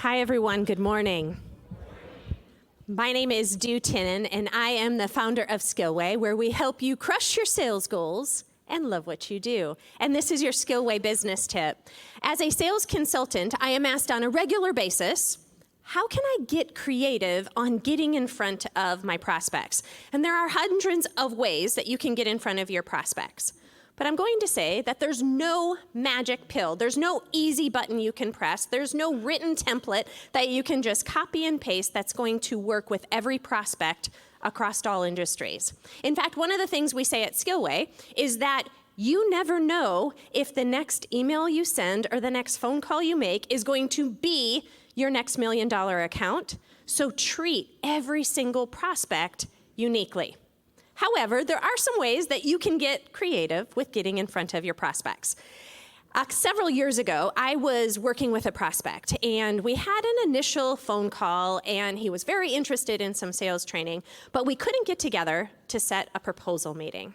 Hi, everyone. Good morning. My name is Du Tinnen, and I am the founder of Skillway, where we help you crush your sales goals and love what you do. And this is your Skillway business tip. As a sales consultant, I am asked on a regular basis, how can I get creative on getting in front of my prospects? And there are hundreds of ways that you can get in front of your prospects. But I'm going to say that there's no magic pill. There's no easy button you can press. There's no written template that you can just copy and paste that's going to work with every prospect across all industries. In fact, one of the things we say at Skillway is that you never know if the next email you send or the next phone call you make is going to be your next $1 million account. So treat every single prospect uniquely. However, there are some ways that you can get creative with getting in front of your prospects. Several years ago, I was working with a prospect, and we had an initial phone call, and he was very interested in some sales training, but we couldn't get together to set a proposal meeting.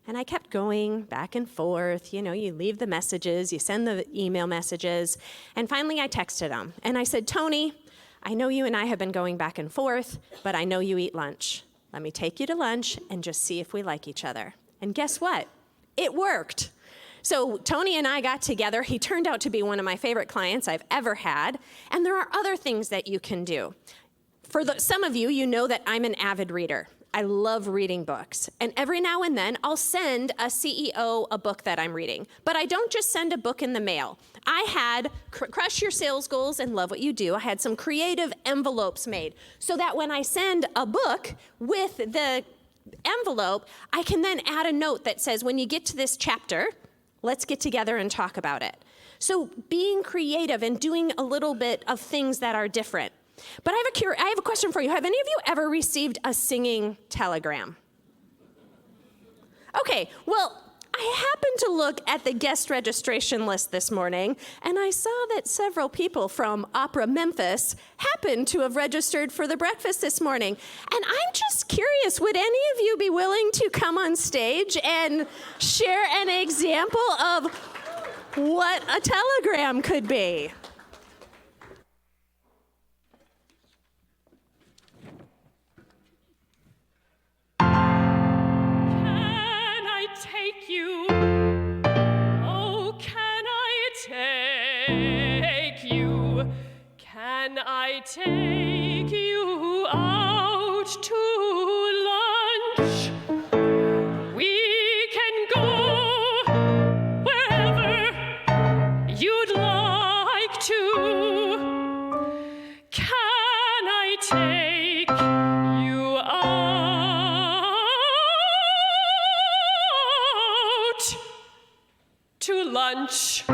And I kept going back and forth. You know, you leave the messages, you send the email messages, and finally I texted him, and I said, Tony, I know you and I have been going back and forth, but I know you eat lunch. Let me take you to lunch and just see if we like each other. And guess what? It worked. So Tony and I got together. He turned out to be one of my favorite clients I've ever had. And there are other things that you can do. For some of you, you know that I'm an avid reader. I love reading books. And every now and then, I'll send a CEO a book that I'm reading. But I don't just send a book in the mail. I had Crush Your Sales Goals and Love What You Do. I had some creative envelopes made so that when I send a book with the envelope, I can then add a note that says, when you get to this chapter, let's get together and talk about it. So being creative and doing a little bit of things that are different. But I have a question for you. Have any of you ever received a singing telegram? Okay, well, I happened to look at the guest registration list this morning, and I saw that several people from Opera Memphis happened to have registered for the breakfast this morning. And I'm just curious, would any of you be willing to come on stage and share an example of what a telegram could be? Take you, oh, can I take you? Can I take you out to lunch? We can go wherever you'd like to. Can I take you out to lunch?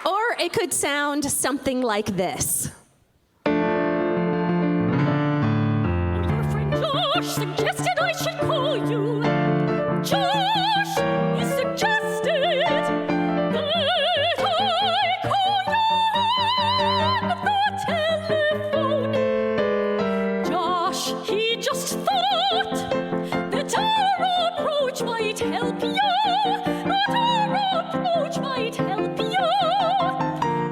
Or it could sound something like this. Your friend Josh suggested I should call you. Josh, he suggested that I call you on the telephone. Josh, he just thought that our approach might help you. That our approach might help you.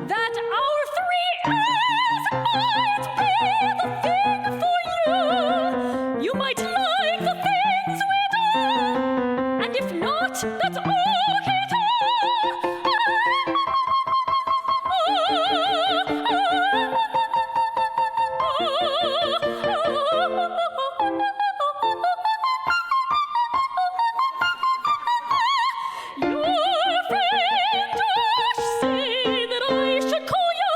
That our 3 A's might be the thing for you. You might like the things we do. And if not, that's okay too. Your friend Josh say that I should call you.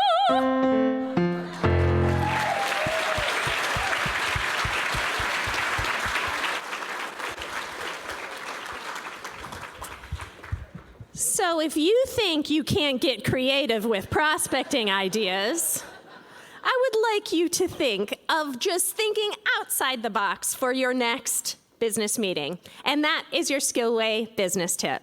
So if you think you can't get creative with prospecting ideas, I would like you to think of just thinking outside the box for your next business meeting. And that is your Skillway business tip.